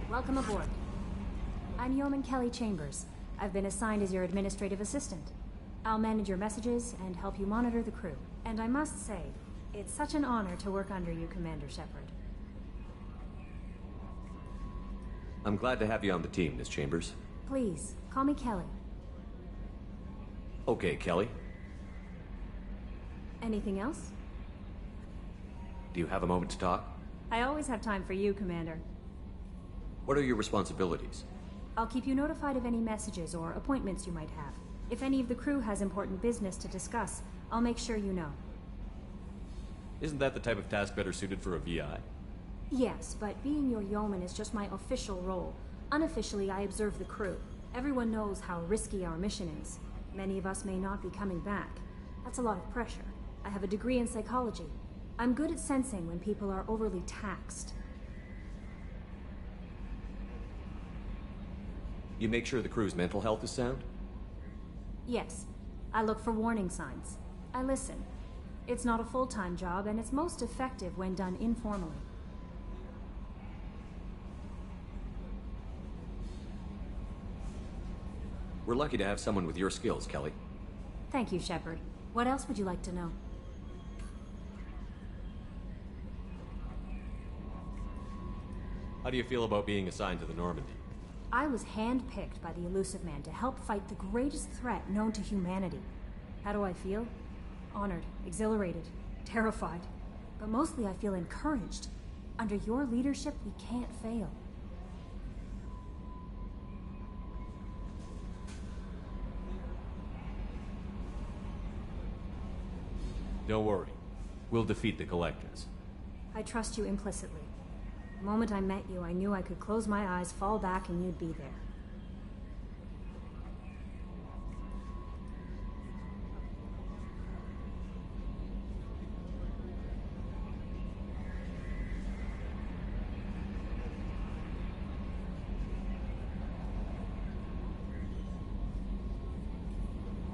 Welcome aboard. I'm Yeoman Kelly Chambers. I've been assigned as your administrative assistant. I'll manage your messages and help you monitor the crew. And I must say, it's such an honor to work under you, Commander Shepard. I'm glad to have you on the team, Miss Chambers. Please, call me Kelly. Okay, Kelly. Anything else? Do you have a moment to talk? I always have time for you, Commander. What are your responsibilities? I'll keep you notified of any messages or appointments you might have. If any of the crew has important business to discuss, I'll make sure you know. Isn't that the type of task better suited for a VI? Yes, but being your yeoman is just my official role. Unofficially, I observe the crew. Everyone knows how risky our mission is. Many of us may not be coming back. That's a lot of pressure. I have a degree in psychology. I'm good at sensing when people are overly taxed. You make sure the crew's mental health is sound? Yes. I look for warning signs. I listen. It's not a full-time job, and it's most effective when done informally. We're lucky to have someone with your skills, Kelly. Thank you, Shepard. What else would you like to know? How do you feel about being assigned to the Normandy? I was handpicked by the Illusive Man to help fight the greatest threat known to humanity. How do I feel? Honored, exhilarated, terrified. But mostly I feel encouraged. Under your leadership, we can't fail. Don't worry. We'll defeat the Collectors. I trust you implicitly. The moment I met you, I knew I could close my eyes, fall back, and you'd be there.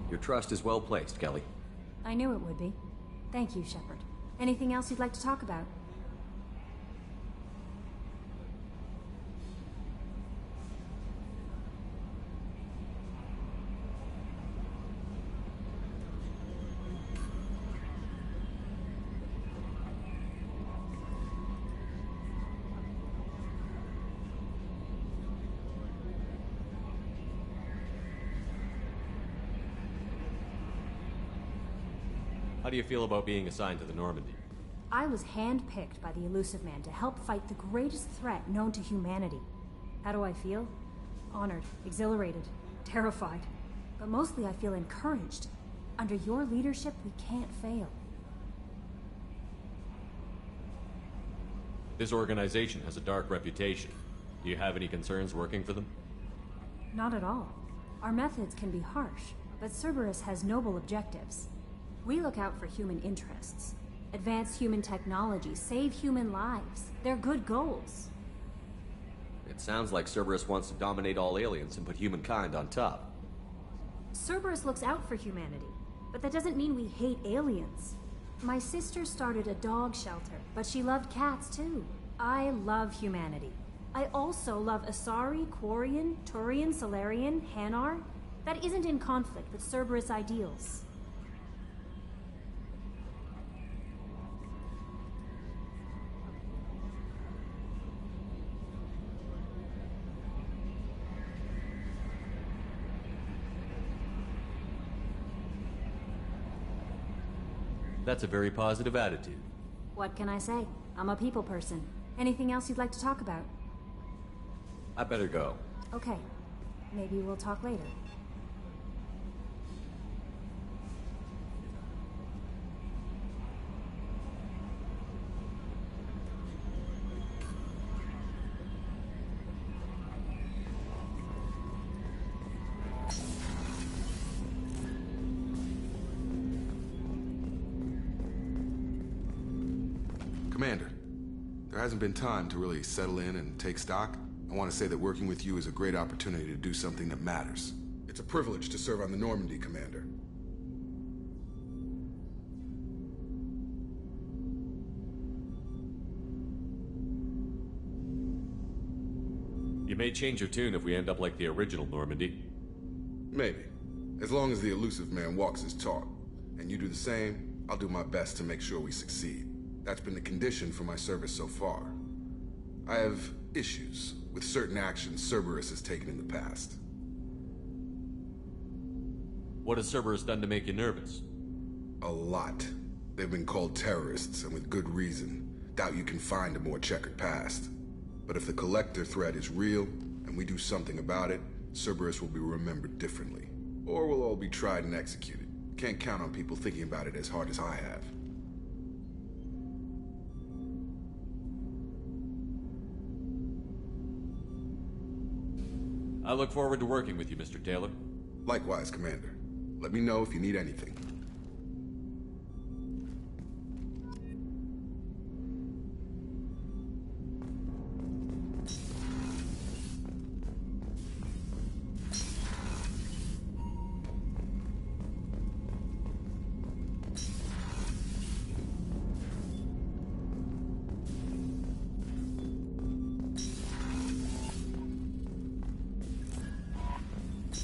Your trust is well placed, Kelly. I knew it would be. Thank you, Shepard. Anything else you'd like to talk about? How do you feel about being assigned to the Normandy? I was handpicked by the Illusive Man to help fight the greatest threat known to humanity. How do I feel? Honored, exhilarated, terrified. But mostly I feel encouraged. Under your leadership, we can't fail. This organization has a dark reputation. Do you have any concerns working for them? Not at all. Our methods can be harsh, but Cerberus has noble objectives. We look out for human interests. Advance human technology, save human lives. They're good goals. It sounds like Cerberus wants to dominate all aliens and put humankind on top. Cerberus looks out for humanity, but that doesn't mean we hate aliens. My sister started a dog shelter, but she loved cats too. I love humanity. I also love Asari, Quarian, Turian, Salarian, Hanar. That isn't in conflict with Cerberus ideals. That's a very positive attitude. What can I say? I'm a people person. Anything else you'd like to talk about? I better go. Okay. Maybe we'll talk later. Commander, there hasn't been time to really settle in and take stock. I want to say that working with you is a great opportunity to do something that matters. It's a privilege to serve on the Normandy, Commander. You may change your tune if we end up like the original Normandy. Maybe. As long as the elusive man walks his talk, and you do the same, I'll do my best to make sure we succeed. That's been the condition for my service so far. I have issues with certain actions Cerberus has taken in the past. What has Cerberus done to make you nervous? A lot. They've been called terrorists, and with good reason. Doubt you can find a more checkered past. But if the Collector threat is real, and we do something about it, Cerberus will be remembered differently. Or we'll all be tried and executed. Can't count on people thinking about it as hard as I have. I look forward to working with you, Mr. Taylor. Likewise, Commander. Let me know if you need anything.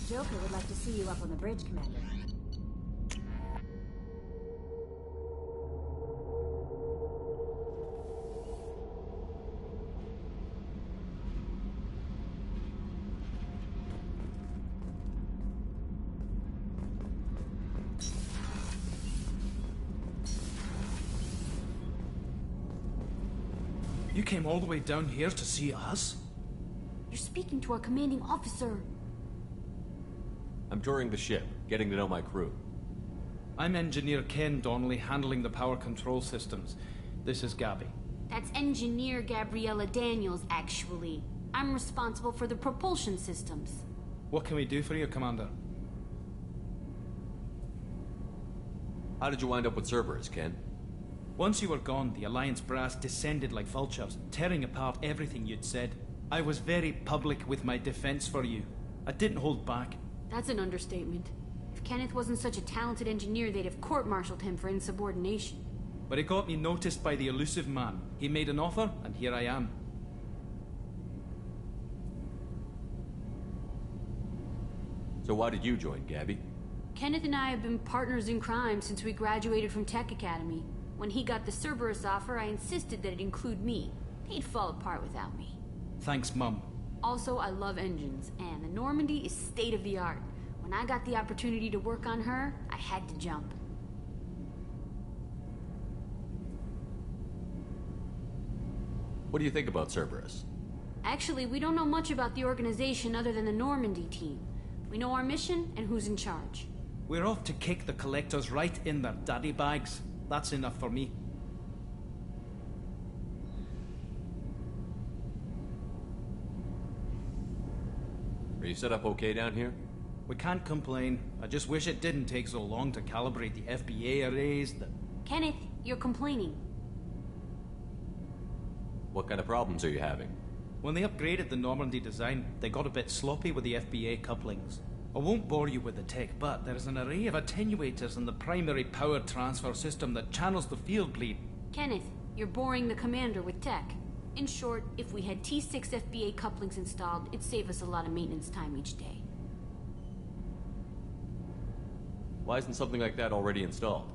Joker would like to see you up on the bridge, Commander. You came all the way down here to see us? You're speaking to our commanding officer. I'm touring the ship, getting to know my crew. I'm Engineer Ken Donnelly, handling the power control systems. This is Gabby. That's Engineer Gabriella Daniels, actually. I'm responsible for the propulsion systems. What can we do for you, Commander? How did you wind up with Cerberus, Ken? Once you were gone, the Alliance brass descended like vultures, tearing apart everything you'd said. I was very public with my defense for you. I didn't hold back. That's an understatement. If Kenneth wasn't such a talented engineer, they'd have court-martialed him for insubordination. But it got me noticed by the elusive man. He made an offer, and here I am. So why did you join, Gabby? Kenneth and I have been partners in crime since we graduated from Tech Academy. When he got the Cerberus offer, I insisted that it include me. He'd fall apart without me. Thanks, Mum. Also, I love engines, and the Normandy is state-of-the-art. When I got the opportunity to work on her, I had to jump. What do you think about Cerberus? Actually, we don't know much about the organization other than the Normandy team. We know our mission and who's in charge. We're off to kick the Collectors right in their daddy bags. That's enough for me. Are you set up okay down here? We can't complain. I just wish it didn't take so long to calibrate the FBA arrays, Kenneth, you're complaining. What kind of problems are you having? When they upgraded the Normandy design, they got a bit sloppy with the FBA couplings. I won't bore you with the tech, but there is an array of attenuators in the primary power transfer system that channels the field bleed. Kenneth, you're boring the commander with tech. In short, if we had T6 FBA couplings installed, it'd save us a lot of maintenance time each day. Why isn't something like that already installed?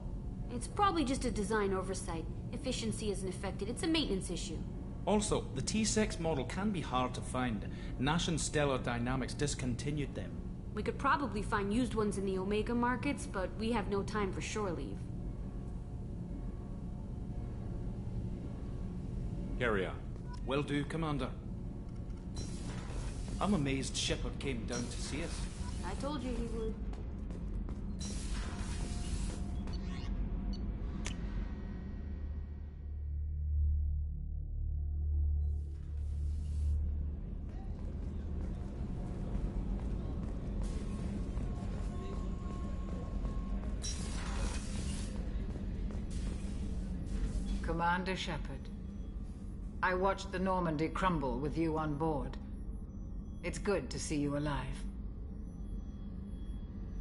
It's probably just a design oversight. Efficiency isn't affected. It's a maintenance issue. Also, the T6 model can be hard to find. Nash and Stellar Dynamics discontinued them. We could probably find used ones in the Omega markets, but we have no time for shore leave. Carry on. Will do, Commander. I'm amazed Shepard came down to see us. I told you he would. Commander Shepard, I watched the Normandy crumble with you on board. It's good to see you alive.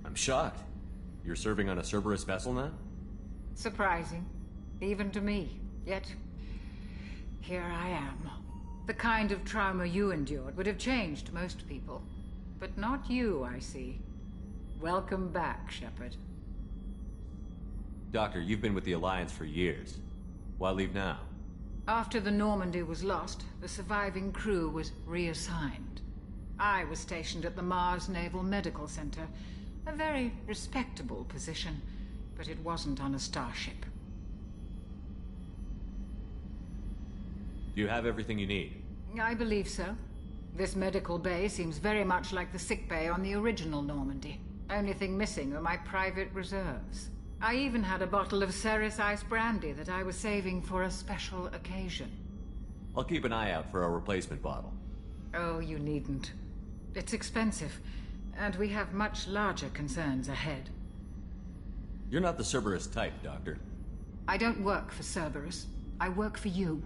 I'm shocked. You're serving on a Cerberus vessel now? Surprising, even to me. Yet, here I am. The kind of trauma you endured would have changed most people. But not you, I see. Welcome back, Shepard. Doctor, you've been with the Alliance for years. Why leave now? After the Normandy was lost, the surviving crew was reassigned. I was stationed at the Mars Naval Medical Center. A very respectable position, but it wasn't on a starship. Do you have everything you need? I believe so. This medical bay seems very much like the sick bay on the original Normandy. Only thing missing are my private reserves. I even had a bottle of Ceres Ice Brandy that I was saving for a special occasion. I'll keep an eye out for a replacement bottle. Oh, you needn't. It's expensive, and we have much larger concerns ahead. You're not the Cerberus type, Doctor. I don't work for Cerberus. I work for you.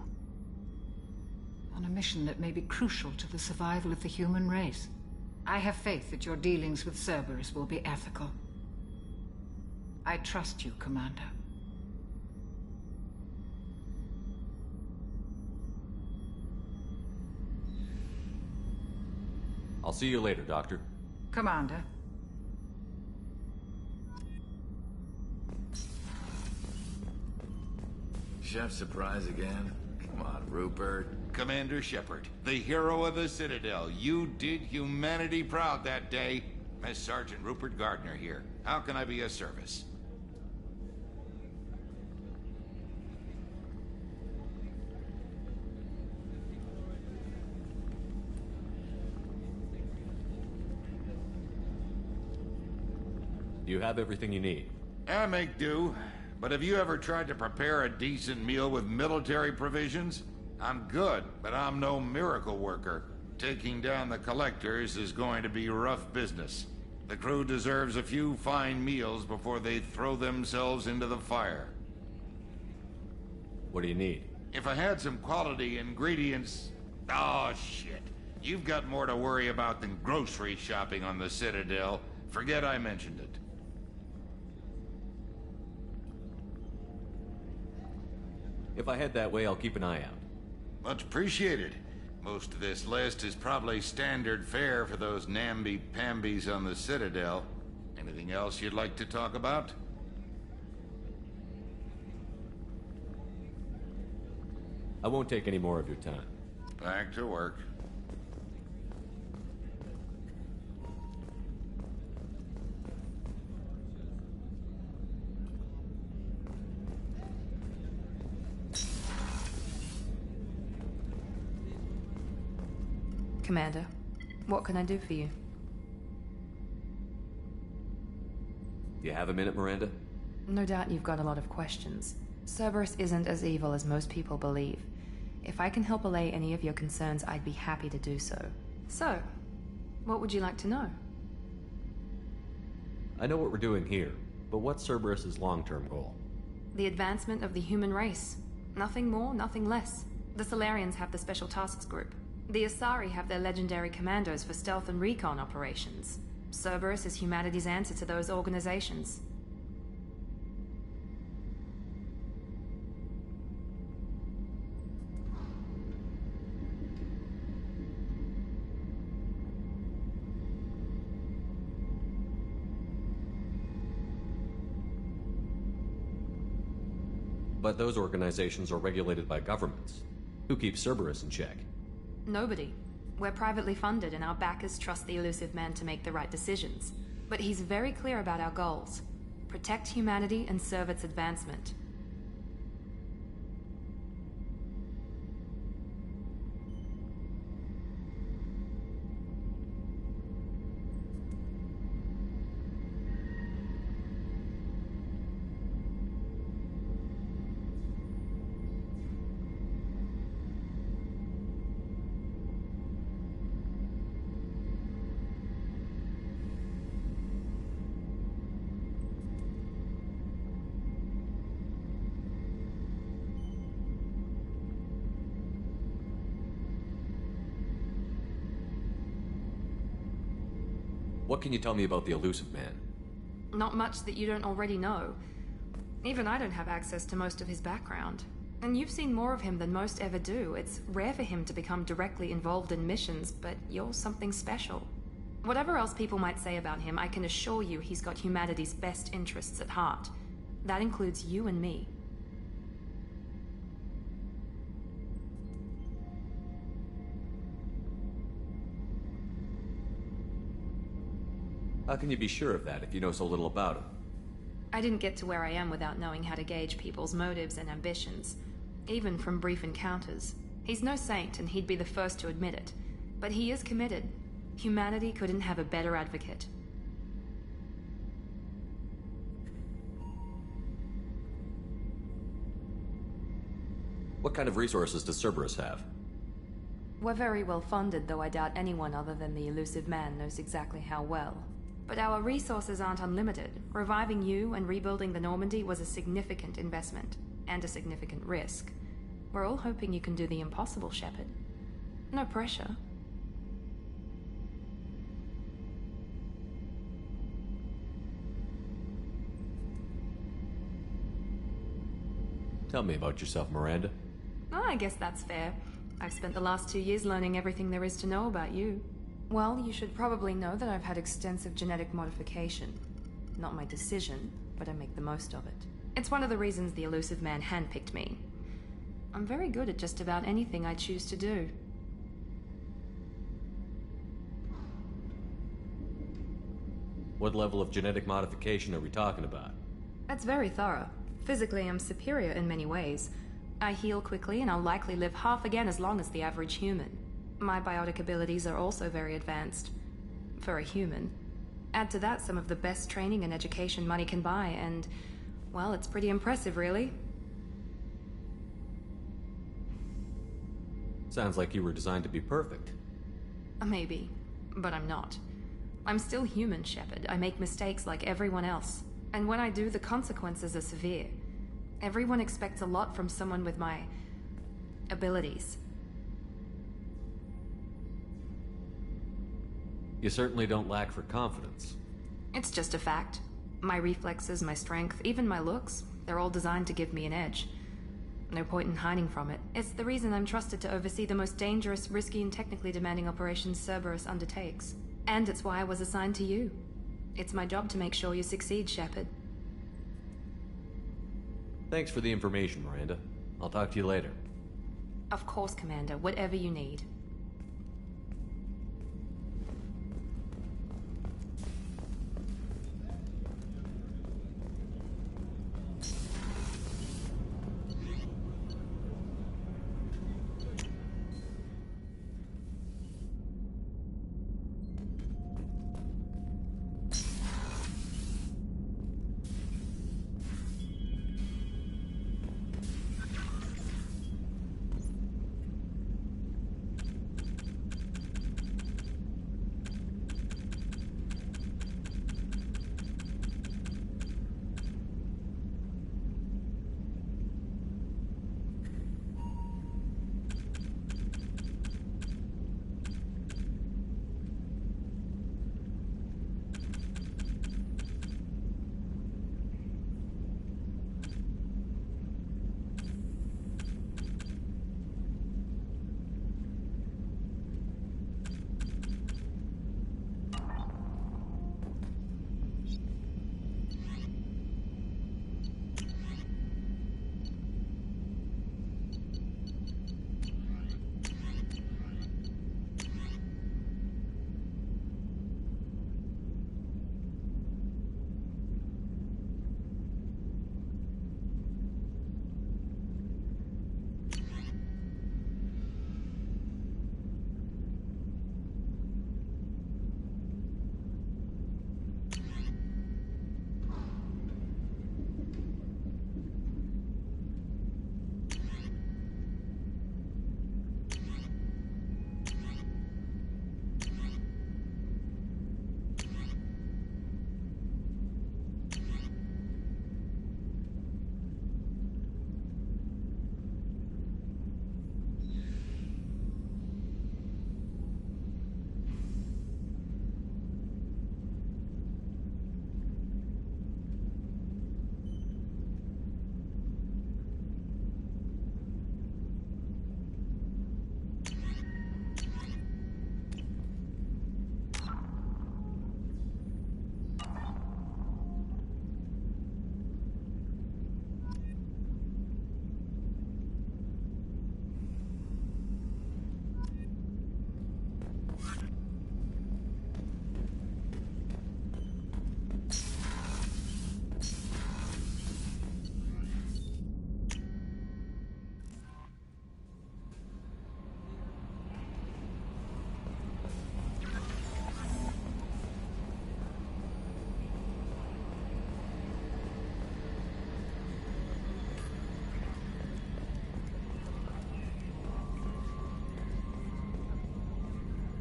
On a mission that may be crucial to the survival of the human race. I have faith that your dealings with Cerberus will be ethical. I trust you, Commander. I'll see you later, Doctor. Commander. Chef surprise again? Come on, Rupert. Commander Shepard, the hero of the Citadel. You did humanity proud that day. Master Sergeant Rupert Gardner here. How can I be of service? Do you have everything you need? I make do. But have you ever tried to prepare a decent meal with military provisions? I'm good, but I'm no miracle worker. Taking down the Collectors is going to be rough business. The crew deserves a few fine meals before they throw themselves into the fire. What do you need? If I had some quality ingredients... Oh, shit. You've got more to worry about than grocery shopping on the Citadel. Forget I mentioned it. If I head that way, I'll keep an eye out. Much appreciated. Most of this list is probably standard fare for those namby-pambies on the Citadel. Anything else you'd like to talk about? I won't take any more of your time. Back to work. Commander, what can I do for you? Do you have a minute, Miranda? No doubt you've got a lot of questions. Cerberus isn't as evil as most people believe. If I can help allay any of your concerns, I'd be happy to do so. So, what would you like to know? I know what we're doing here, but what's Cerberus's long-term goal? The advancement of the human race. Nothing more, nothing less. The Solarians have the Special Tasks Group. The Asari have their legendary commandos for stealth and recon operations. Cerberus is humanity's answer to those organizations. But those organizations are regulated by governments. Who keeps Cerberus in check? Nobody. We're privately funded and our backers trust the elusive man to make the right decisions. But he's very clear about our goals. Protect humanity and serve its advancement. What can you tell me about the elusive man? Not much that you don't already know. Even I don't have access to most of his background. And you've seen more of him than most ever do. It's rare for him to become directly involved in missions, but you're something special. Whatever else people might say about him, I can assure you he's got humanity's best interests at heart. That includes you and me. How can you be sure of that if you know so little about him? I didn't get to where I am without knowing how to gauge people's motives and ambitions, even from brief encounters. He's no saint, and he'd be the first to admit it. But he is committed. Humanity couldn't have a better advocate. What kind of resources does Cerberus have? We're very well funded, though I doubt anyone other than the elusive man knows exactly how well. But our resources aren't unlimited. Reviving you and rebuilding the Normandy was a significant investment, and a significant risk. We're all hoping you can do the impossible, Shepard. No pressure. Tell me about yourself, Miranda. Oh, I guess that's fair. I've spent the last 2 years learning everything there is to know about you. Well, you should probably know that I've had extensive genetic modification. Not my decision, but I make the most of it. It's one of the reasons the elusive man handpicked me. I'm very good at just about anything I choose to do. What level of genetic modification are we talking about? That's very thorough. Physically, I'm superior in many ways. I heal quickly, and I'll likely live half again as long as the average human. My biotic abilities are also very advanced. For a human. Add to that some of the best training and education money can buy, and, well, it's pretty impressive, really. Sounds like you were designed to be perfect. Maybe, but I'm not. I'm still human, Shepard. I make mistakes like everyone else. And when I do, the consequences are severe. Everyone expects a lot from someone with my abilities. You certainly don't lack for confidence. It's just a fact. My reflexes, my strength, even my looks, they're all designed to give me an edge. No point in hiding from it. It's the reason I'm trusted to oversee the most dangerous, risky, and technically demanding operations Cerberus undertakes. And it's why I was assigned to you. It's my job to make sure you succeed, Shepard. Thanks for the information, Miranda. I'll talk to you later. Of course, Commander. Whatever you need.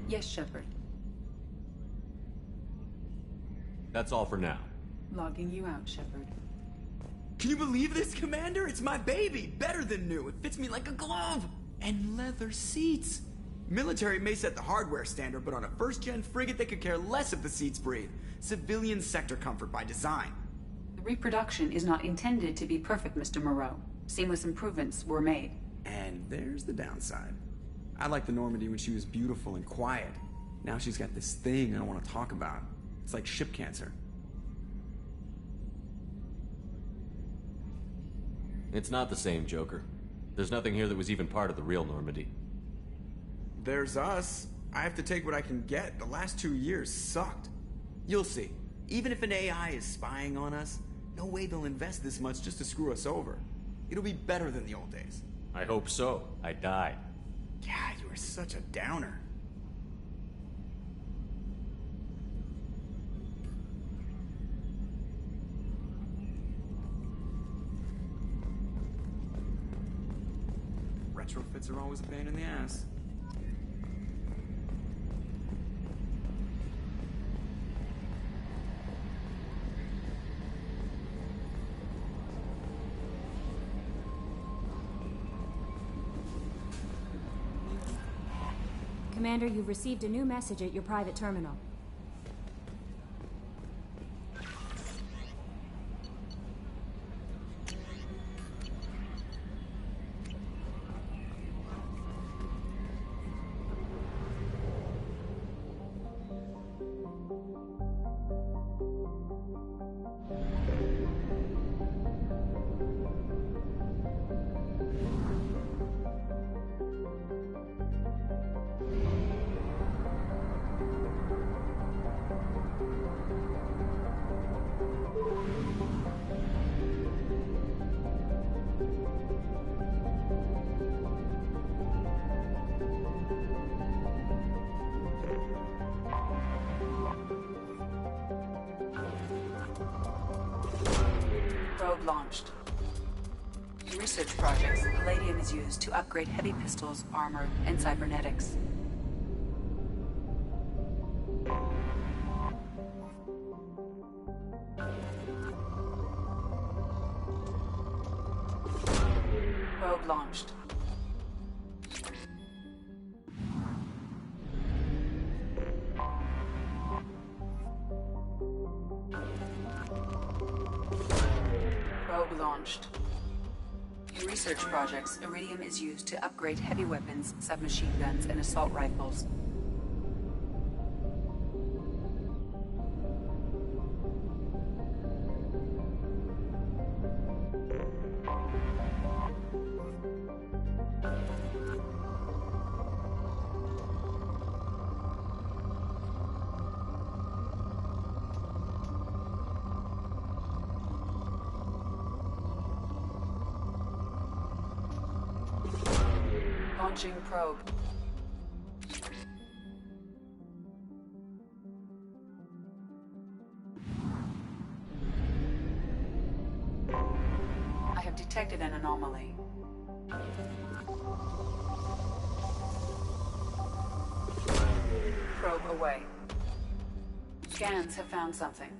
Yes, Shepard. That's all for now. Logging you out, Shepard. Can you believe this, Commander? It's my baby! Better than new. It fits me like a glove! And leather seats! Military may set the hardware standard, but on a first-gen frigate, they could care less if the seats breathe. Civilian sector comfort by design. The reproduction is not intended to be perfect, Mr. Moreau. Seamless improvements were made. And there's the downside. I liked the Normandy when she was beautiful and quiet. Now she's got this thing I don't want to talk about. It's like ship cancer. It's not the same, Joker. There's nothing here that was even part of the real Normandy. There's us. I have to take what I can get. The last 2 years sucked. You'll see. Even if an AI is spying on us, no way they'll invest this much just to screw us over. It'll be better than the old days. I hope so. I died. Yeah, you are such a downer. Retrofits are always a pain in the ass. Commander, you've received a new message at your private terminal. Probe launched. In research projects, palladium is used to upgrade heavy pistols, armor, and cybernetics. Probe launched. Probe launched. In research projects, iridium is used to upgrade heavy weapons, submachine guns, and assault rifles. Launching probe. I have detected an anomaly. Probe away. Scans have found something.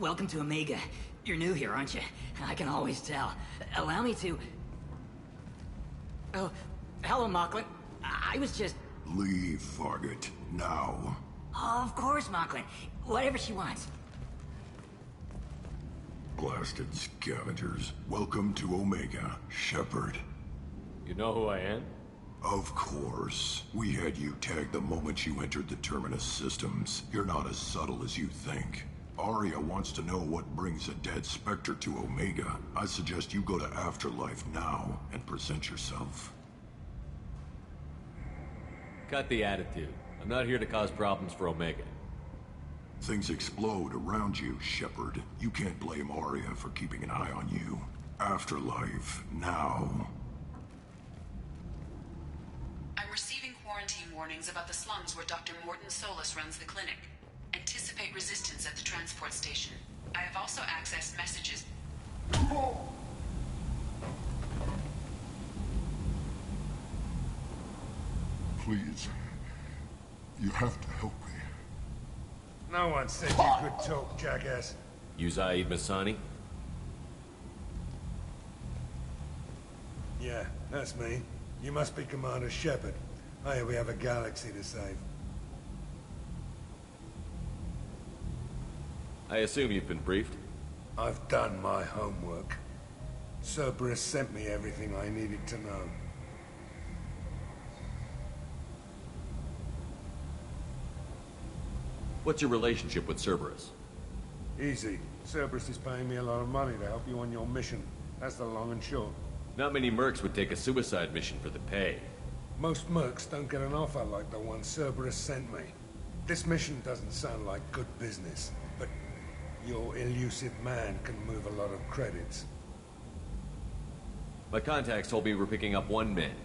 welcome to Omega. You're new here, aren't you? I can always tell. Allow me to... Oh, hello, Mocklin. I was just... Leave, Fargate. Now. Of course, Mocklin. Whatever she wants. Blasted scavengers. Welcome to Omega, Shepard. You know who I am? Of course. We had you tagged the moment you entered the Terminus systems. You're not as subtle as you think. Aria wants to know what brings a dead Spectre to Omega. I suggest you go to Afterlife now and present yourself. Cut the attitude. I'm not here to cause problems for Omega. Things explode around you, Shepard. You can't blame Aria for keeping an eye on you. Afterlife, now. I'm receiving quarantine warnings about the slums where Dr. Morton Solus runs the clinic. Anticipate resistance at the transport station. I have also accessed messages. Please. You have to help me. No one said you could talk, jackass. You Zaid Masani? Yeah, that's me. You must be Commander Shepard. I hear we have a galaxy to save. I assume you've been briefed? I've done my homework. Cerberus sent me everything I needed to know. What's your relationship with Cerberus? Easy. Cerberus is paying me a lot of money to help you on your mission. That's the long and short. Not many mercs would take a suicide mission for the pay. Most mercs don't get an offer like the one Cerberus sent me. This mission doesn't sound like good business, but your elusive man can move a lot of credits. My contacts told me we're picking up one man,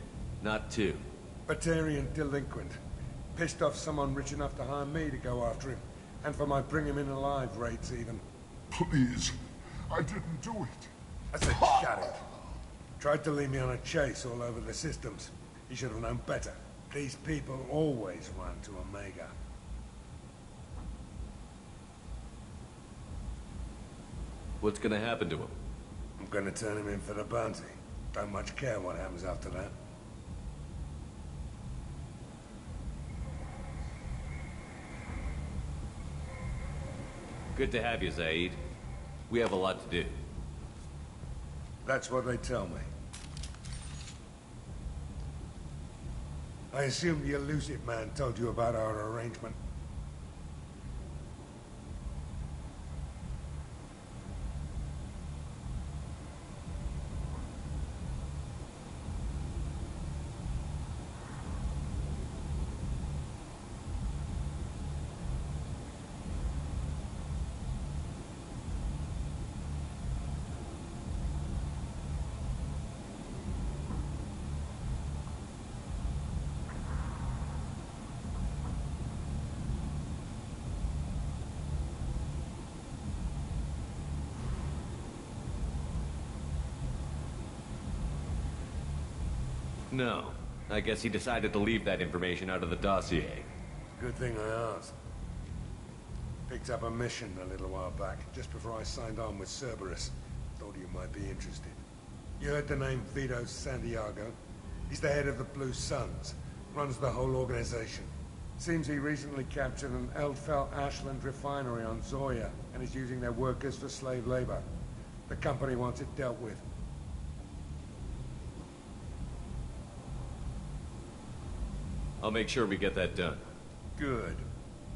not two. Batarian delinquent. Pissed off someone rich enough to hire me to go after him. And for my bring him in alive rates even. Please. I didn't do it. I said shut it. Tried to lead me on a chase all over the systems. He should have known better. These people always run to Omega. What's gonna happen to him? I'm gonna turn him in for the bounty. Don't much care what happens after that. Good to have you, Zaid. We have a lot to do. That's what they tell me. I assume the elusive man told you about our arrangement. No. I guess he decided to leave that information out of the dossier. Good thing I asked. Picked up a mission a little while back, just before I signed on with Cerberus. Thought you might be interested. You heard the name Vito Santiago? He's the head of the Blue Suns. Runs the whole organization. Seems he recently captured an Eldfell Ashland refinery on Zoya, and is using their workers for slave labor. The company wants it dealt with. I'll make sure we get that done. Good.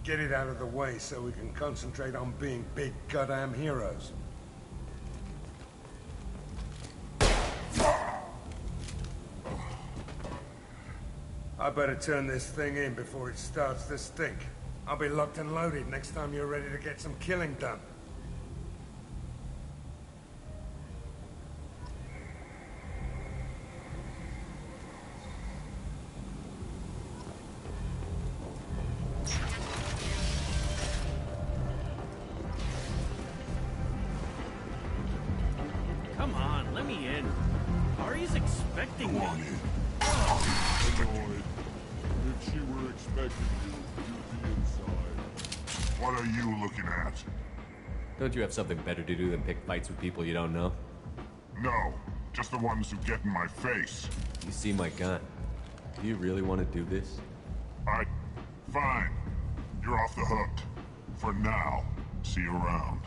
Get it out of the way so we can concentrate on being big goddamn heroes. I better turn this thing in before it starts to stink. I'll be locked and loaded next time you're ready to get some killing done. Come on, let me in. Ari's expecting me. Annoyed. If she were expecting you, you'd be inside. What are you looking at? Don't you have something better to do than pick fights with people you don't know? No, just the ones who get in my face. You see my gun. Do you really want to do this? Fine. You're off the hook. For now. See you around.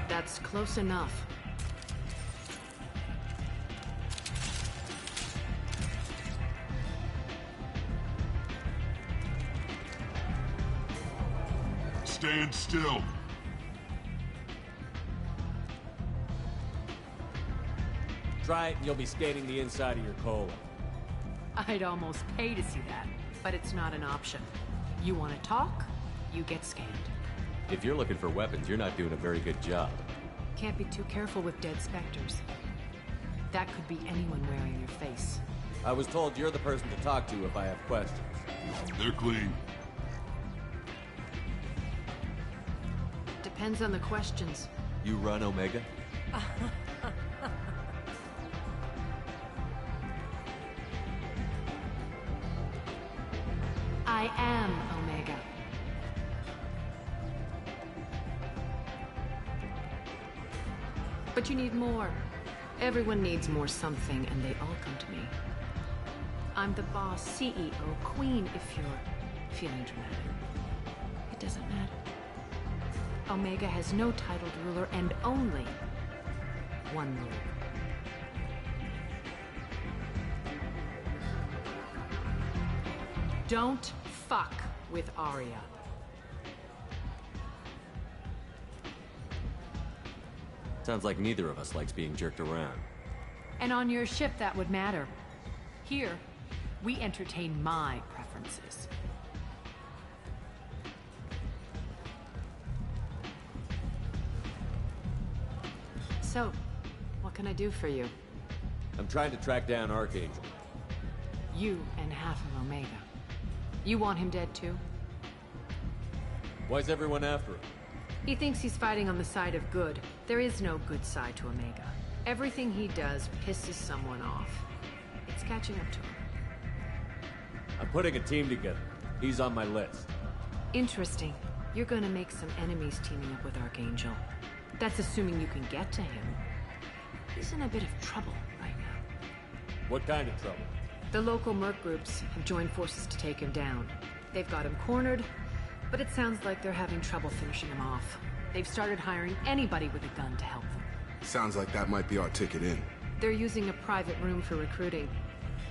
That's close enough. Stand still. Try it and you'll be skating the inside of your cola. I'd almost pay to see that, but it's not an option. You want to talk, you get scanned. If you're looking for weapons, you're not doing a very good job. Can't be too careful with dead specters. That could be anyone wearing your face. I was told you're the person to talk to if I have questions. They're clean. Depends on the questions. You run Omega? I am Omega. But you need more. Everyone needs more something, and they all come to me. I'm the boss, CEO, queen, if you're feeling dramatic. It doesn't matter. Omega has no titled ruler and only one ruler. Don't fuck with Aria. Sounds like neither of us likes being jerked around. And on your ship, that would matter. Here, we entertain my preferences. So, what can I do for you? I'm trying to track down Archangel. You and half of Omega. You want him dead too? Why's everyone after him? He thinks he's fighting on the side of good. There is no good side to Omega. Everything he does pisses someone off. It's catching up to him. I'm putting a team together. He's on my list. Interesting. You're gonna make some enemies teaming up with Archangel. That's assuming you can get to him. He's in a bit of trouble right now. What kind of trouble? The local merc groups have joined forces to take him down. They've got him cornered, but it sounds like they're having trouble finishing him off. They've started hiring anybody with a gun to help them. Sounds like that might be our ticket in. They're using a private room for recruiting.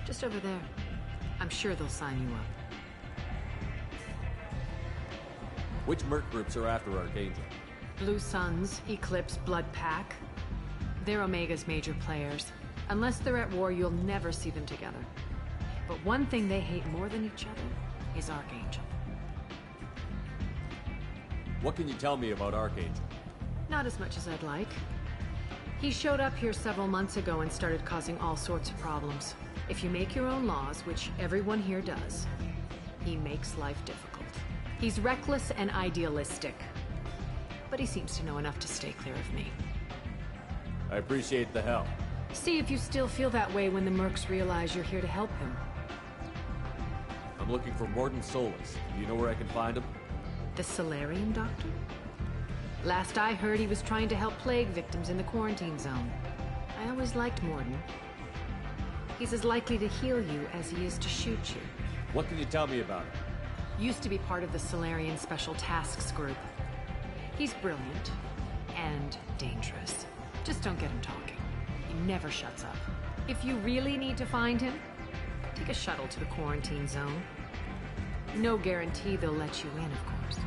Just over there. I'm sure they'll sign you up. Which merc groups are after Archangel? Blue Suns, Eclipse, Blood Pack. They're Omega's major players. Unless they're at war, you'll never see them together. But one thing they hate more than each other is Archangel. What can you tell me about Archangel? Not as much as I'd like. He showed up here several months ago and started causing all sorts of problems. If you make your own laws, which everyone here does, he makes life difficult. He's reckless and idealistic. But he seems to know enough to stay clear of me. I appreciate the help. See if you still feel that way when the mercs realize you're here to help him. I'm looking for Mordin Solus. Do you know where I can find him? The Solarian Doctor? Last I heard, he was trying to help plague victims in the quarantine zone. I always liked Mordin. He's as likely to heal you as he is to shoot you. What can you tell me about him? Used to be part of the Solarian Special Tasks Group. He's brilliant and dangerous. Just don't get him talking. He never shuts up. If you really need to find him, take a shuttle to the quarantine zone. No guarantee they'll let you in, of course.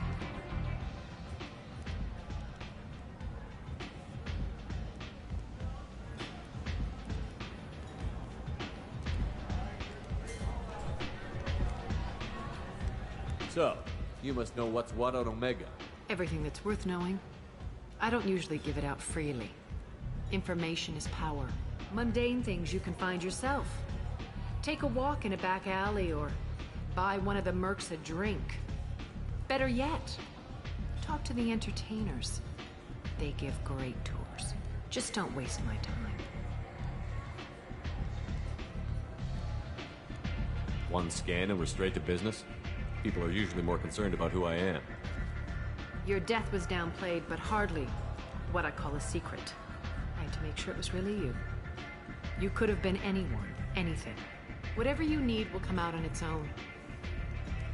So, you must know what's what on Omega. Everything that's worth knowing. I don't usually give it out freely. Information is power. Mundane things you can find yourself. Take a walk in a back alley or buy one of the mercs a drink. Better yet, talk to the entertainers. They give great tours. Just don't waste my time. One scan and we're straight to business? People are usually more concerned about who I am. Your death was downplayed, but hardly what I call a secret. I had to make sure it was really you. You could have been anyone, anything. Whatever you need will come out on its own.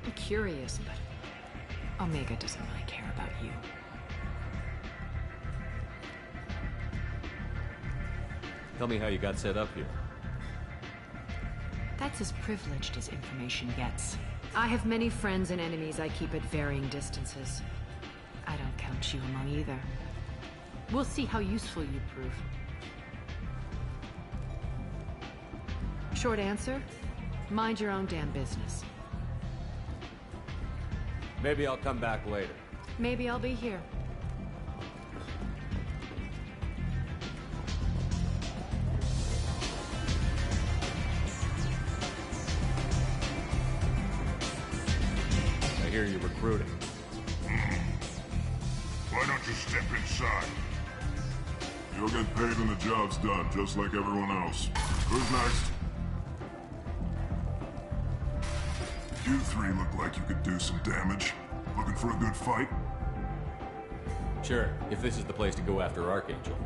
I'm curious, but Omega doesn't really care about you. Tell me how you got set up here. That's as privileged as information gets. I have many friends and enemies I keep at varying distances. I don't count you among either. We'll see how useful you prove. Short answer, mind your own damn business. Maybe I'll come back later. Maybe I'll be here. I hear you're recruiting. Why don't you step inside? You'll get paid when the job's done, just like everyone else. Who's next? You three look like you could do some damage. Looking for a good fight? Sure, if this is the place to go after Archangel.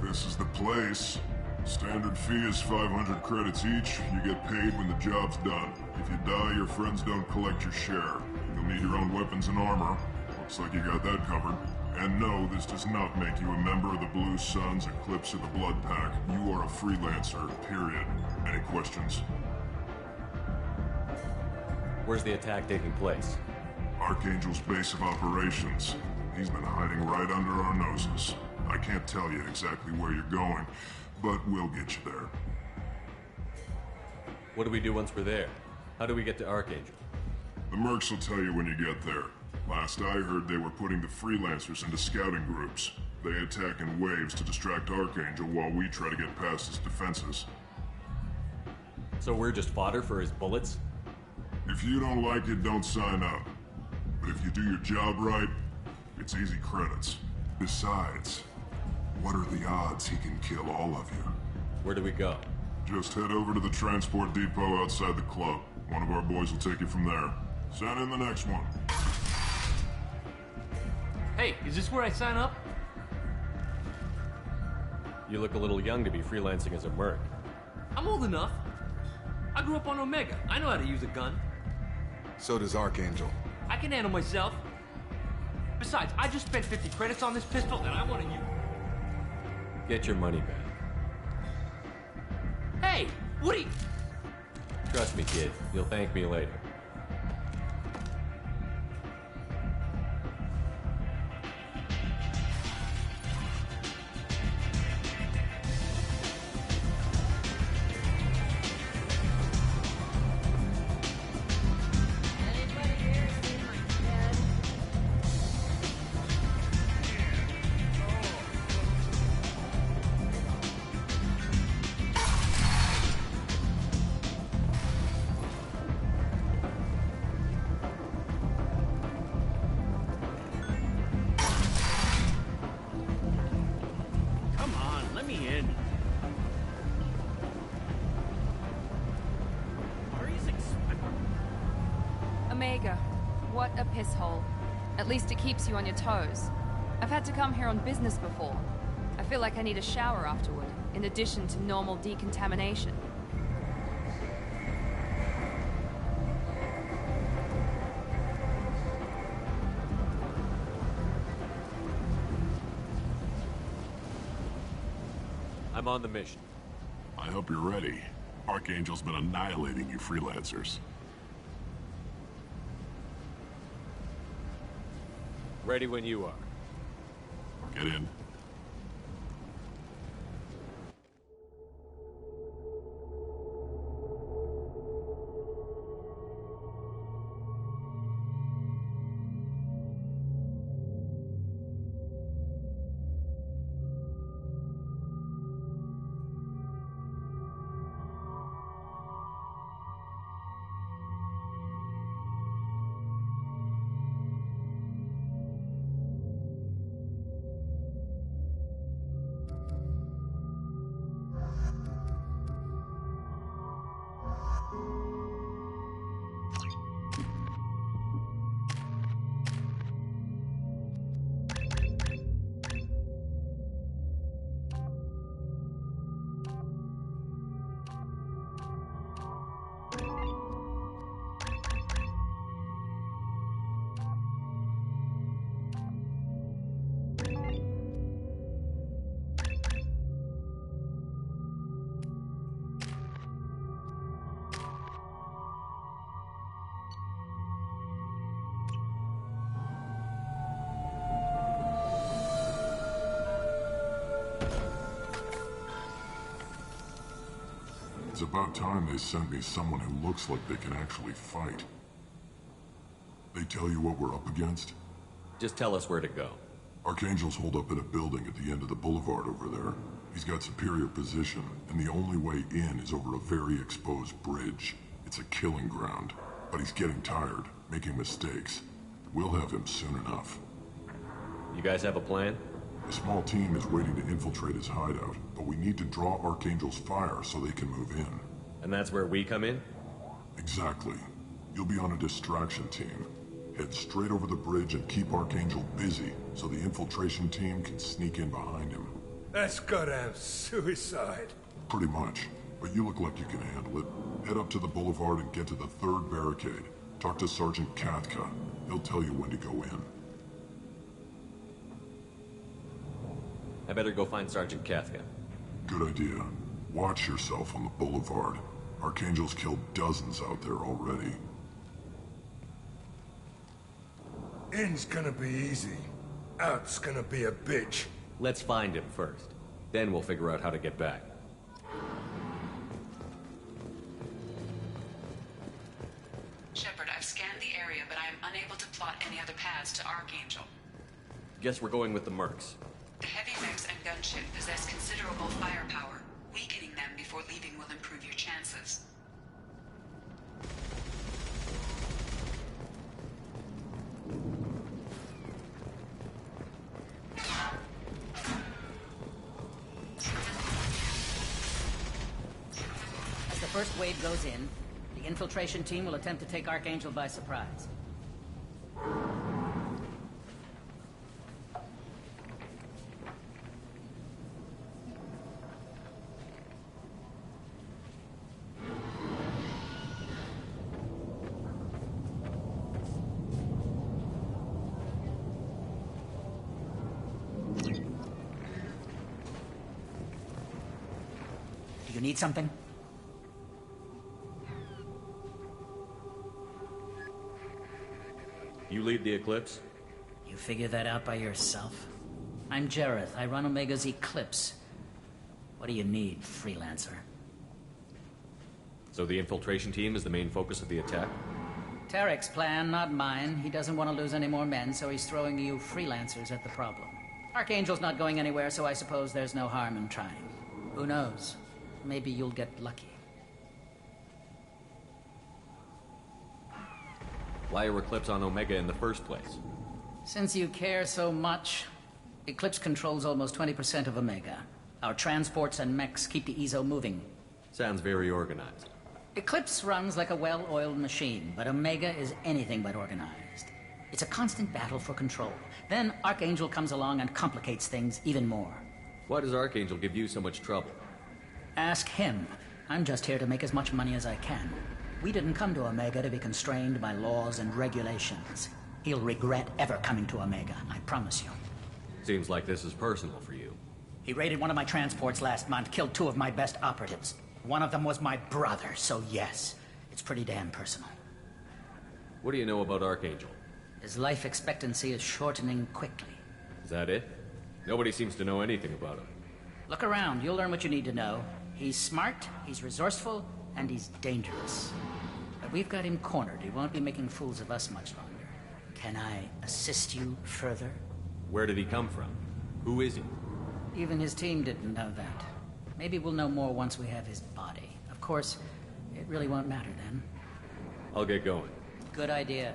This is the place. Standard fee is 500 credits each. You get paid when the job's done. If you die, your friends don't collect your share. You'll need your own weapons and armor. Looks like you got that covered. And no, this does not make you a member of the Blue Suns, Eclipse, or the Blood Pack. You are a freelancer, period. Any questions? Where's the attack taking place? Archangel's base of operations. He's been hiding right under our noses. I can't tell you exactly where you're going, but we'll get you there. What do we do once we're there? How do we get to Archangel? The mercs will tell you when you get there. Last I heard, they were putting the freelancers into scouting groups. They attack in waves to distract Archangel while we try to get past his defenses. So we're just fodder for his bullets? If you don't like it, don't sign up. But if you do your job right, it's easy credits. Besides, what are the odds he can kill all of you? Where do we go? Just head over to the transport depot outside the club. One of our boys will take you from there. Send in the next one. Hey, is this where I sign up? You look a little young to be freelancing as a merc. I'm old enough. I grew up on Omega. I know how to use a gun. So does Archangel. I can handle myself. Besides, I just spent 50 credits on this pistol and I want to use. Get your money back. Hey, Woody! Trust me, kid. You'll thank me later. Omega, what a piss hole. At least it keeps you on your toes. I've had to come here on business before. I feel like I need a shower afterward, in addition to normal decontamination. I'm on the mission. I hope you're ready. Archangel's been annihilating you freelancers. Ready when you are. Get in. about time they sent me someone who looks like they can actually fight. They tell you what we're up against? Just tell us where to go. Archangel's holed up in a building at the end of the boulevard over there. He's got superior position, and the only way in is over a very exposed bridge. It's a killing ground, but he's getting tired, making mistakes. We'll have him soon enough. You guys have a plan? A small team is waiting to infiltrate his hideout, but we need to draw Archangel's fire so they can move in. And that's where we come in? Exactly. You'll be on a distraction team. Head straight over the bridge and keep Archangel busy so the infiltration team can sneak in behind him. That's goddamn suicide. Pretty much. But you look like you can handle it. Head up to the boulevard and get to the 3rd barricade. Talk to Sergeant Katka. He'll tell you when to go in. I better go find Sergeant Katka. Good idea. Watch yourself on the boulevard. Archangel's killed dozens out there already. In's gonna be easy. Out's gonna be a bitch. Let's find him first. Then we'll figure out how to get back. Shepard, I've scanned the area, but I am unable to plot any other paths to Archangel. Guess we're going with the Mercs. The heavy mechs and gunship possess considerable firepower. Weakening them before leaving will improve your chances. As the first wave goes in, the infiltration team will attempt to take Archangel by surprise. Do you need something? You lead the Eclipse? You figure that out by yourself? I'm Jareth. I run Omega's Eclipse. What do you need, freelancer? So the infiltration team is the main focus of the attack? Tarek's plan, not mine. He doesn't want to lose any more men, so he's throwing you freelancers at the problem. Archangel's not going anywhere, so I suppose there's no harm in trying. Who knows? Maybe you'll get lucky. Why are Eclipse on Omega in the first place? Since you care so much, Eclipse controls almost 20% of Omega. Our transports and mechs keep the EZO moving. Sounds very organized. Eclipse runs like a well-oiled machine, but Omega is anything but organized. It's a constant battle for control. Then Archangel comes along and complicates things even more. Why does Archangel give you so much trouble? Ask him. I'm just here to make as much money as I can. We didn't come to Omega to be constrained by laws and regulations. He'll regret ever coming to Omega, I promise you. Seems like this is personal for you. He raided one of my transports last month, killed 2 of my best operatives. One of them was my brother, so yes, it's pretty damn personal. What do you know about Archangel? His life expectancy is shortening quickly. Is that it? Nobody seems to know anything about him. Look around, you'll learn what you need to know. He's smart, he's resourceful, and he's dangerous. But we've got him cornered. He won't be making fools of us much longer. Can I assist you further? Where did he come from? Who is he? Even his team didn't know that. Maybe we'll know more once we have his body. Of course, it really won't matter then. I'll get going. Good idea.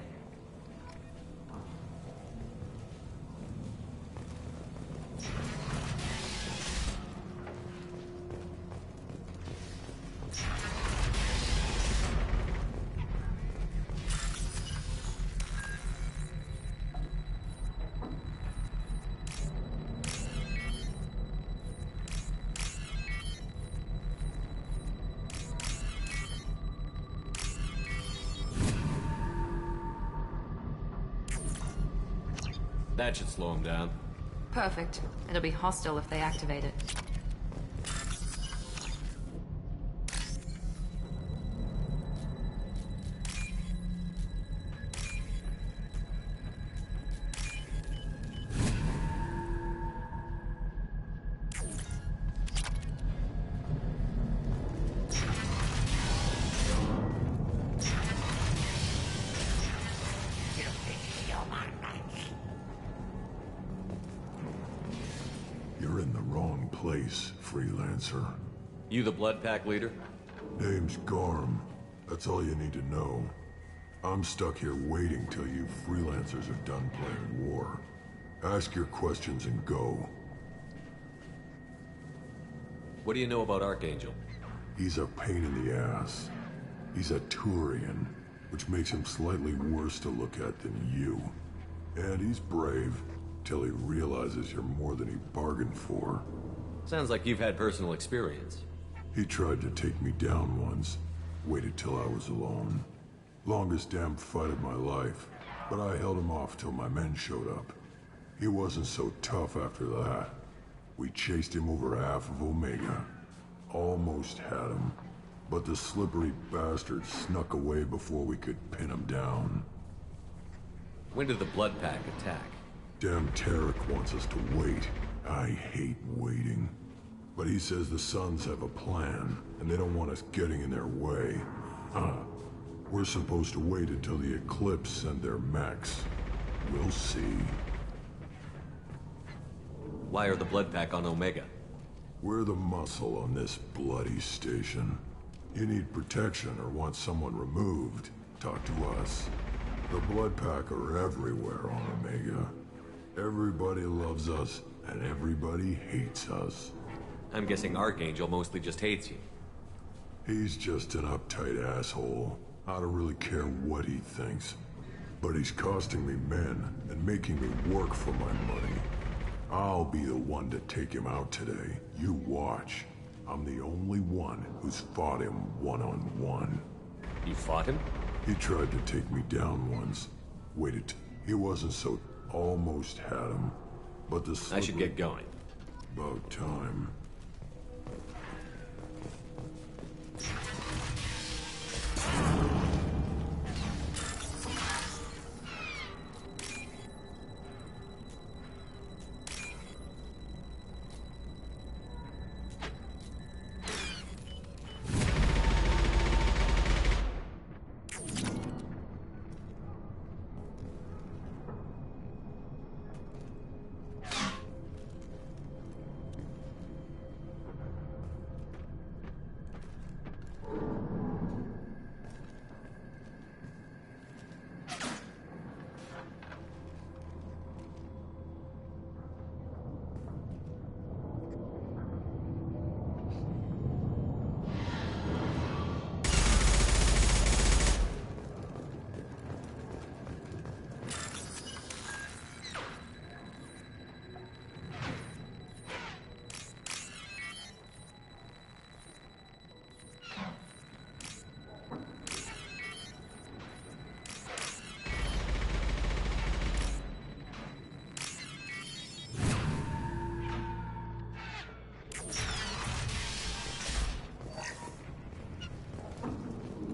That should slow him down. Perfect. It'll be hostile if they activate it. freelancer. You the Blood Pack leader? Name's Garm. That's all you need to know. I'm stuck here waiting till you freelancers are done playing war. Ask your questions and go. What do you know about Archangel? He's a pain in the ass. He's a Turian, which makes him slightly worse to look at than you. And he's brave, till he realizes you're more than he bargained for. Sounds like you've had personal experience. He tried to take me down once. Waited till I was alone. Longest damn fight of my life, but I held him off till my men showed up. He wasn't so tough after that. We chased him over half of Omega. Almost had him, but the slippery bastard snuck away before we could pin him down. When did the Blood Pack attack? Damn Tarek wants us to wait. I hate waiting. But he says the Suns have a plan, and they don't want us getting in their way. We're supposed to wait until the Eclipse send their mechs. We'll see. Why are the Blood Pack on Omega? We're the muscle on this bloody station. You need protection or want someone removed, talk to us. The Blood Pack are everywhere on Omega. Everybody loves us, and everybody hates us. I'm guessing Archangel mostly just hates you. He's just an uptight asshole. I don't really care what he thinks. But he's costing me men and making me work for my money. I'll be the one to take him out today. You watch. I'm the only one who's fought him one-on-one. You fought him? He tried to take me down once. Waited. He wasn't so... Almost had him. But the slippery... I should get going. About time.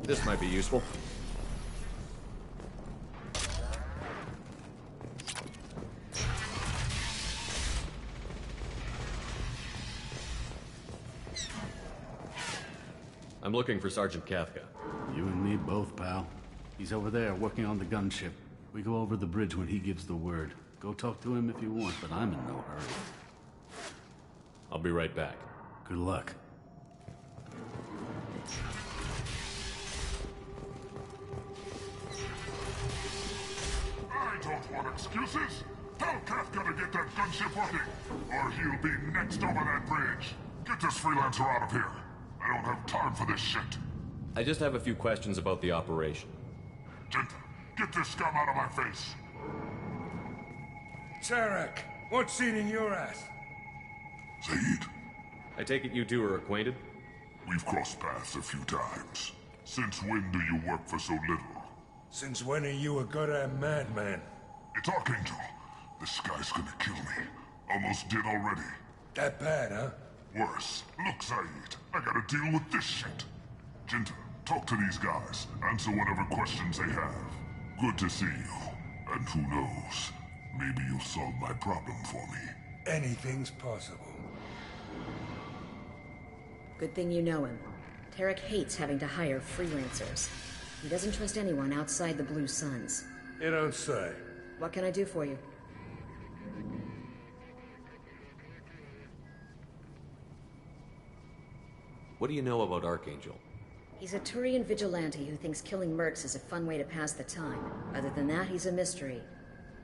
This might be useful. I'm looking for Sergeant Kafka. You and me both, pal. He's over there working on the gunship. We go over the bridge when he gives the word. Go talk to him if you want, but I'm in no hurry. I'll be right back. Good luck. I don't want excuses. Tell Kafka to get that gunship working, or he'll be next over that bridge. Get this freelancer out of here. I don't have time for this shit. I just have a few questions about the operation. Genta, get this scum out of my face. Tarek, what's eating your ass? Zaid, I take it you two are acquainted? we've crossed paths a few times. Since when do you work for so little? Since when are you a goddamn madman? It's Archangel. This guy's gonna kill me. Almost did already. That bad, huh? Worse. Look, Zaid, I gotta deal with this shit. Genta, talk to these guys. Answer whatever questions they have. Good to see you. And who knows, maybe you'll solve my problem for me. Anything's possible. Good thing you know him. Tarek hates having to hire freelancers. He doesn't trust anyone outside the Blue Suns. You don't say. What can I do for you? What do you know about Archangel? He's a Turian vigilante who thinks killing mercs is a fun way to pass the time. Other than that, he's a mystery.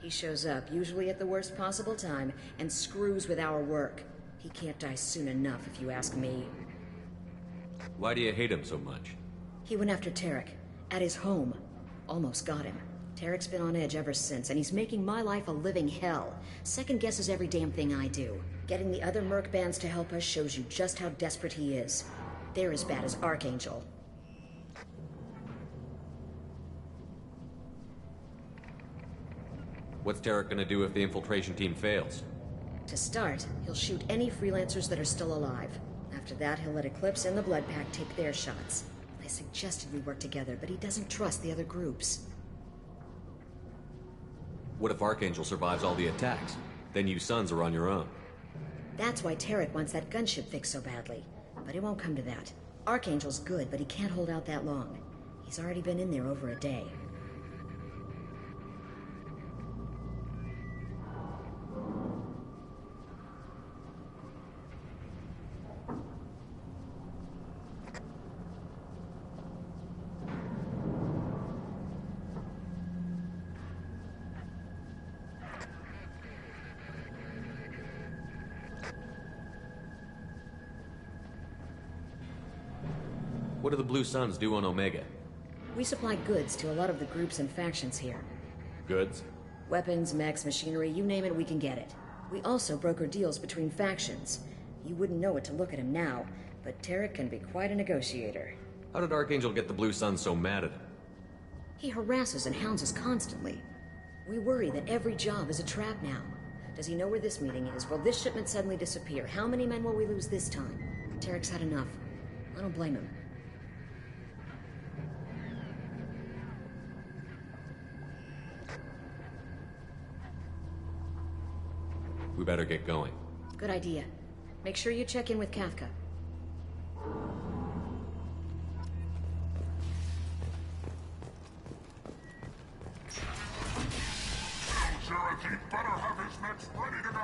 He shows up, usually at the worst possible time, and screws with our work. He can't die soon enough, if you ask me. Why do you hate him so much? He went after Tarek, at his home. Almost got him. Tarek's been on edge ever since, and he's making my life a living hell. Second guesses every damn thing I do. Getting the other merc bands to help us shows you just how desperate he is. They're as bad as Archangel. What's Tarek gonna do if the infiltration team fails? To start, he'll shoot any freelancers that are still alive. After that, he'll let Eclipse and the Blood Pack take their shots. I suggested we work together, but he doesn't trust the other groups. What if Archangel survives all the attacks? Then you sons are on your own. That's why Tarek wants that gunship fixed so badly. But it won't come to that. Archangel's good, but he can't hold out that long. He's already been in there over a day. What do the Blue Suns do on Omega? We supply goods to a lot of the groups and factions here. Goods? Weapons, mechs, machinery, you name it, we can get it. We also broker deals between factions. You wouldn't know it to look at him now, but Tarek can be quite a negotiator. How did Archangel get the Blue Suns so mad at him? He harasses and hounds us constantly. We worry that every job is a trap now. Does he know where this meeting is? Will this shipment suddenly disappear? How many men will we lose this time? Tarek's had enough. I don't blame him. We better get going. Good idea. Make sure you check in with Kafka. Sheriff, he better have his mechs ready to go.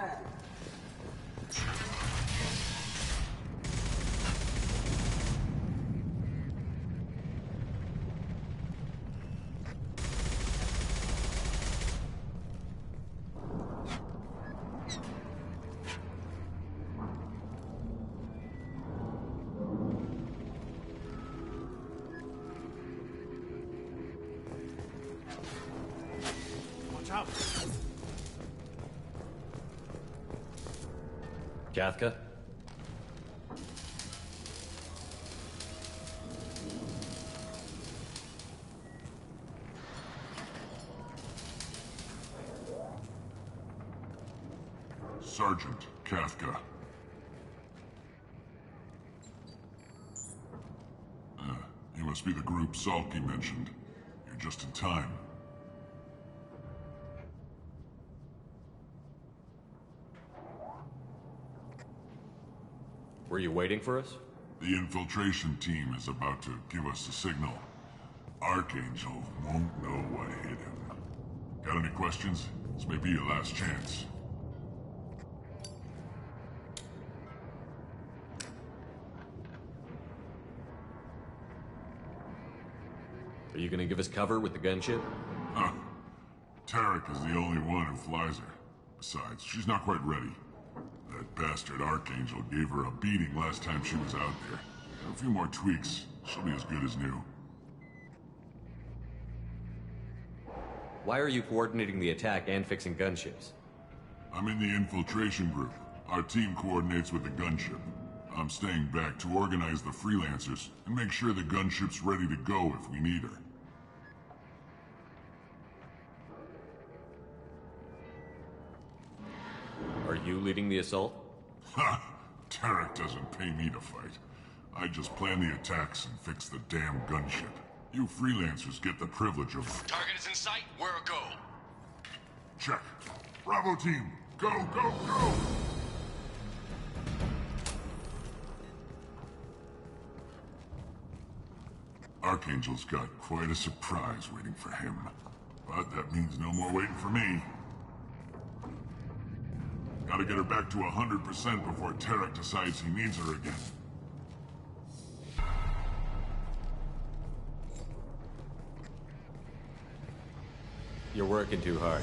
Kafka? Sergeant Kafka. You must be the group Salky mentioned. You're just in time. Were you waiting for us? The infiltration team is about to give us a signal. Archangel won't know what hit him. Got any questions? This may be your last chance. Are you gonna give us cover with the gunship? Huh. Tarek is the only one who flies her. Besides, she's not quite ready. That bastard Archangel gave her a beating last time she was out there. A few more tweaks, she'll be as good as new. Why are you coordinating the attack and fixing gunships? I'm in the infiltration group. Our team coordinates with the gunship. I'm staying back to organize the freelancers and make sure the gunship's ready to go if we need her. Are you leading the assault? Ha! Tarek doesn't pay me to fight. I just plan the attacks and fix the damn gunship. You freelancers get the privilege of... Target is in sight. Where a go? Check. Bravo team, go, go, go! Archangel's got quite a surprise waiting for him. But that means no more waiting for me. Gotta get her back to 100% before Tarek decides he needs her again. You're working too hard.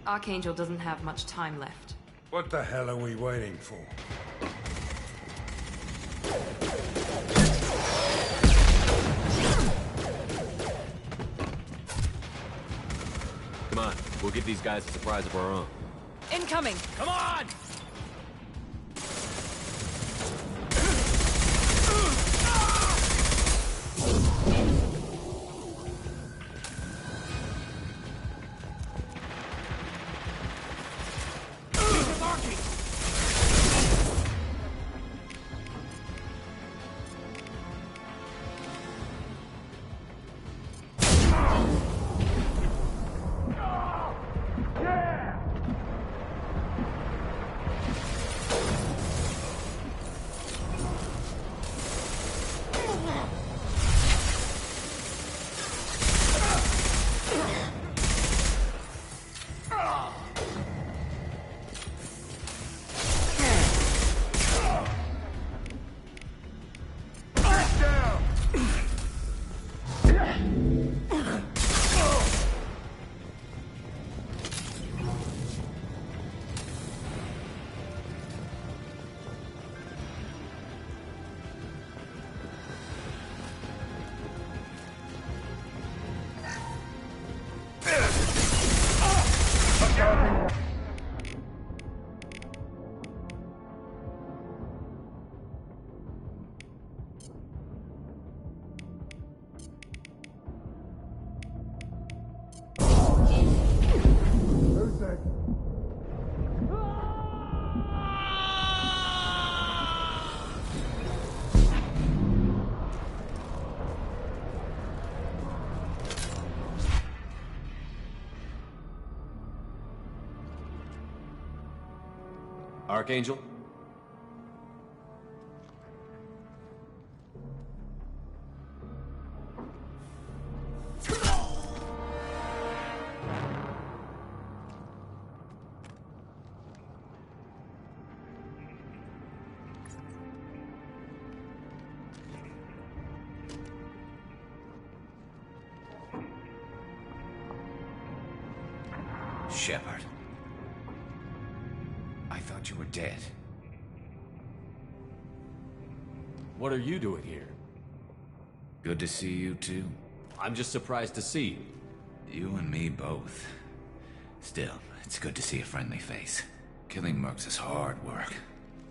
Archangel doesn't have much time left. What the hell are we waiting for? Come on, we'll give these guys a surprise of our own. Incoming! Come on! Archangel? Shepard. I thought you were dead. What are you doing here? Good to see you too. I'm just surprised to see you. You and me both. Still, it's good to see a friendly face. Killing mercs is hard work,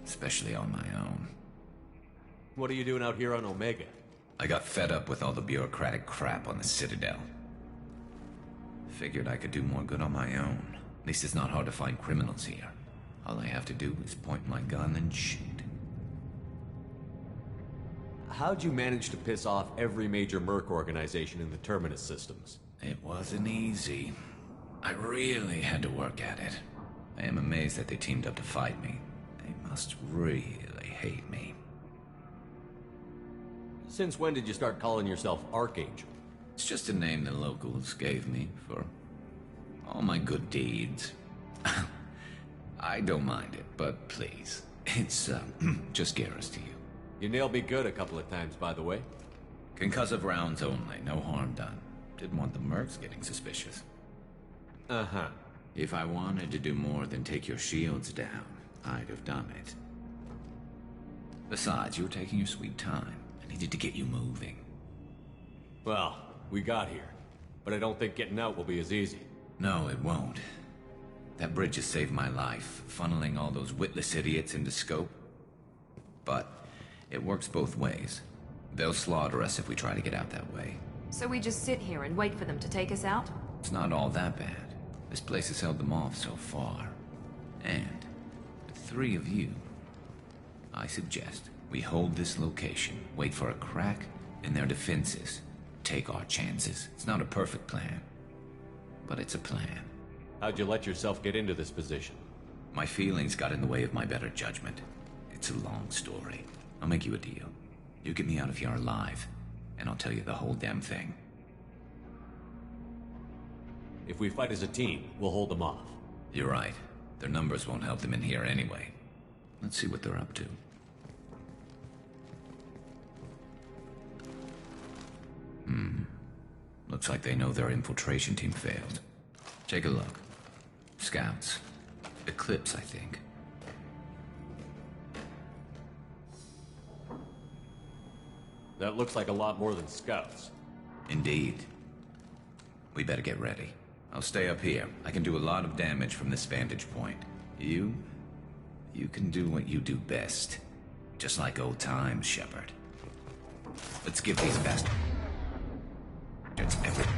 especially on my own. What are you doing out here on Omega? I got fed up with all the bureaucratic crap on the Citadel. Figured I could do more good on my own. At least it's not hard to find criminals here. All I have to do is point my gun and shoot. How'd you manage to piss off every major merc organization in the Terminus systems? It wasn't easy. I really had to work at it. I am amazed that they teamed up to fight me. They must really hate me. Since when did you start calling yourself Archangel? It's just a name the locals gave me for all my good deeds. I don't mind it, but please, it's just Garrus to you. You nailed me good a couple of times, by the way. Concussive rounds only, no harm done. Didn't want the mercs getting suspicious. Uh-huh. If I wanted to do more than take your shields down, I'd have done it. Besides, you were taking your sweet time. I needed to get you moving. Well, we got here. But I don't think getting out will be as easy. No, it won't. That bridge has saved my life, funneling all those witless idiots into scope. But it works both ways. They'll slaughter us if we try to get out that way. So we just sit here and wait for them to take us out? It's not all that bad. This place has held them off so far. And with 3 of you, I suggest we hold this location, wait for a crack in their defenses, take our chances. It's not a perfect plan, but it's a plan. How'd you let yourself get into this position? My feelings got in the way of my better judgment. It's a long story. I'll make you a deal. You get me out of here alive, and I'll tell you the whole damn thing. If we fight as a team, we'll hold them off. You're right. Their numbers won't help them in here anyway. Let's see what they're up to. Looks like they know their infiltration team failed. Take a look. Scouts. Eclipse, I think. That looks like a lot more than scouts. Indeed. We better get ready. I'll stay up here. I can do a lot of damage from this vantage point. You can do what you do best. Just like old times, Shepard. Let's give these bastards everything.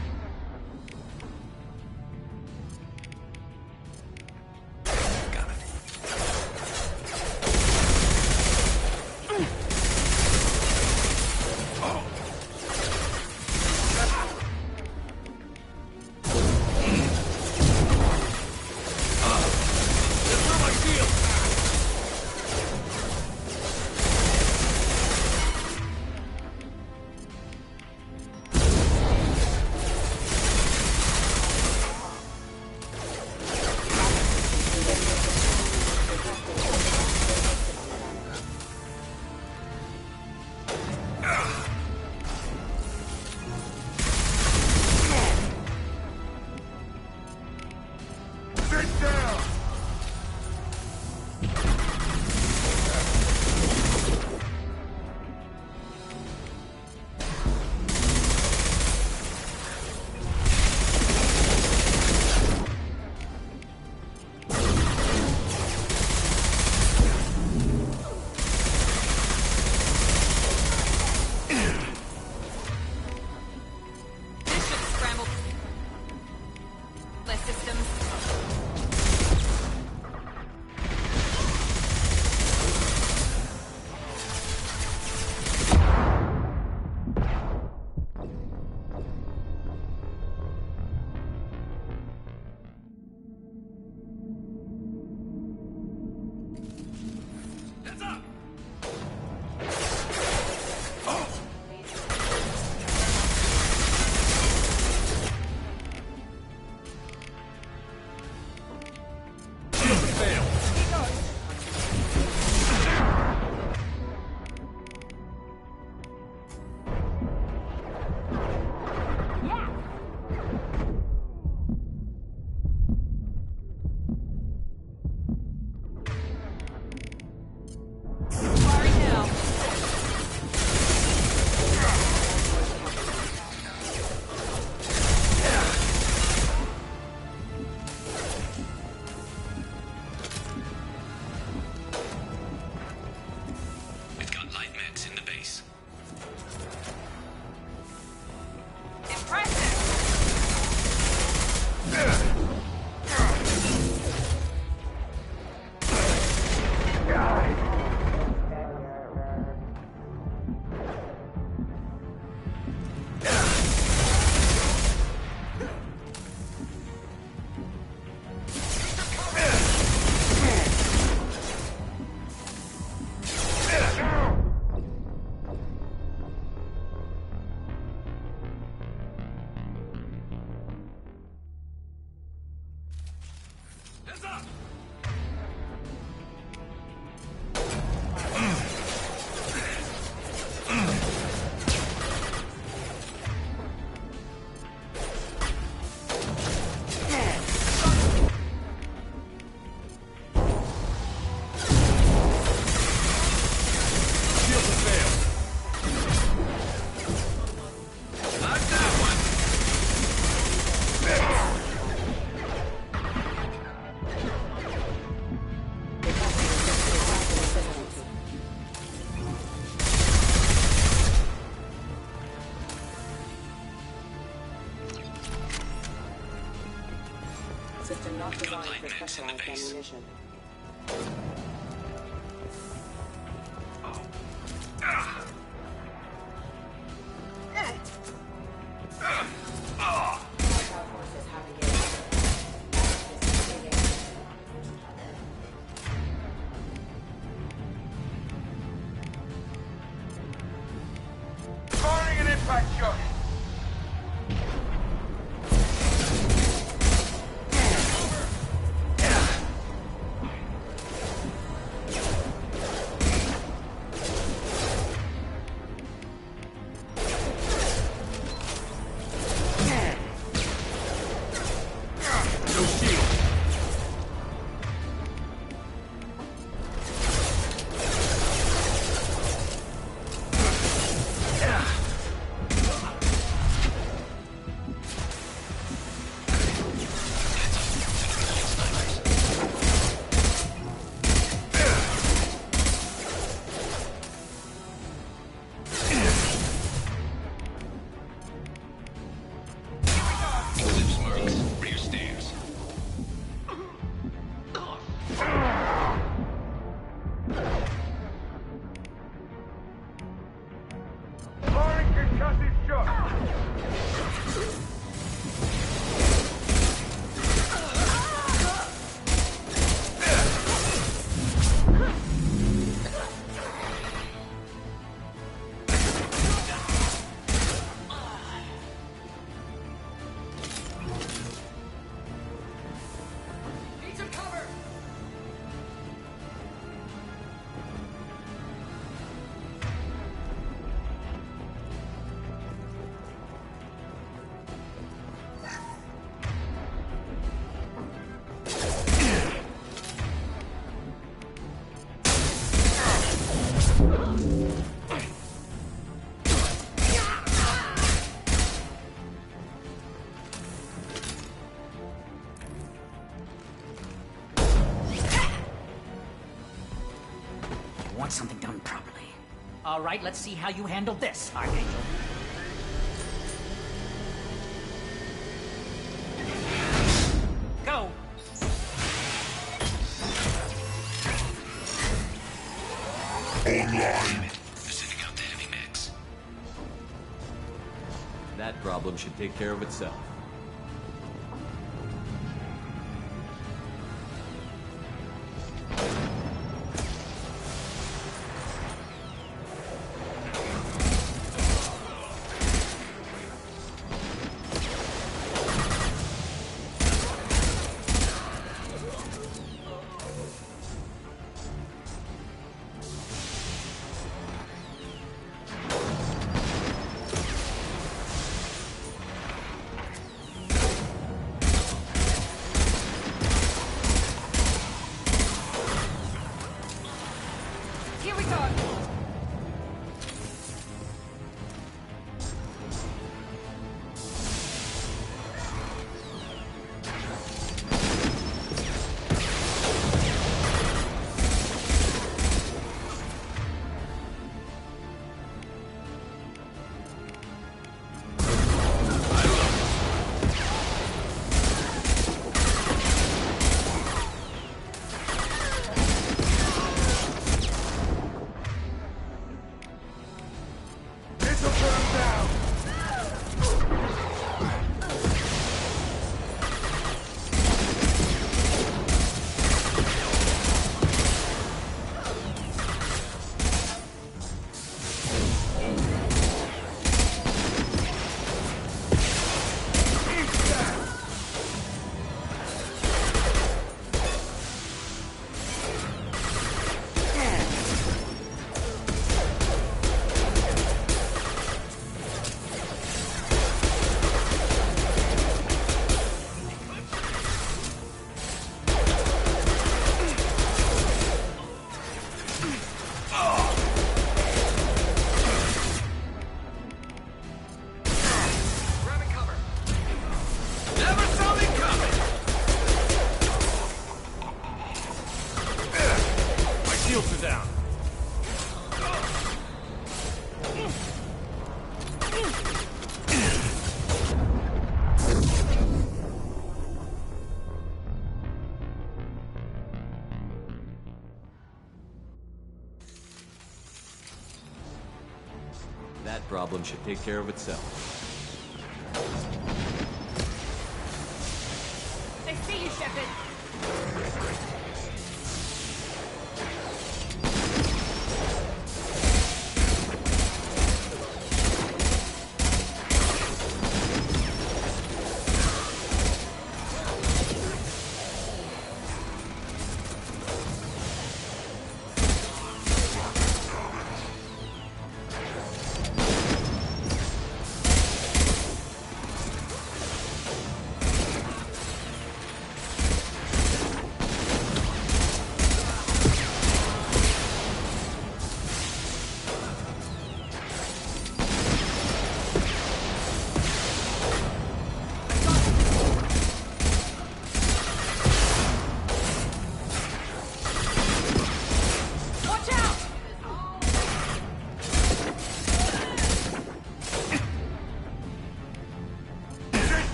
System not designed for specialized ammunition. Firing an impact shot! want something done properly. All right, let's see how you handle this, Archangel. Go! Online. Sending out the heavy mix. That problem should take care of itself. Here we go. That problem should take care of itself. I see you, Shepard.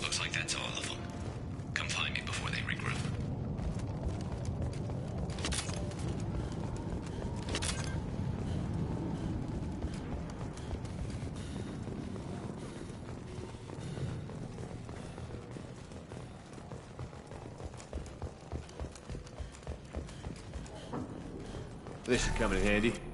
Looks like that's all of them. Come find me before This should come in handy.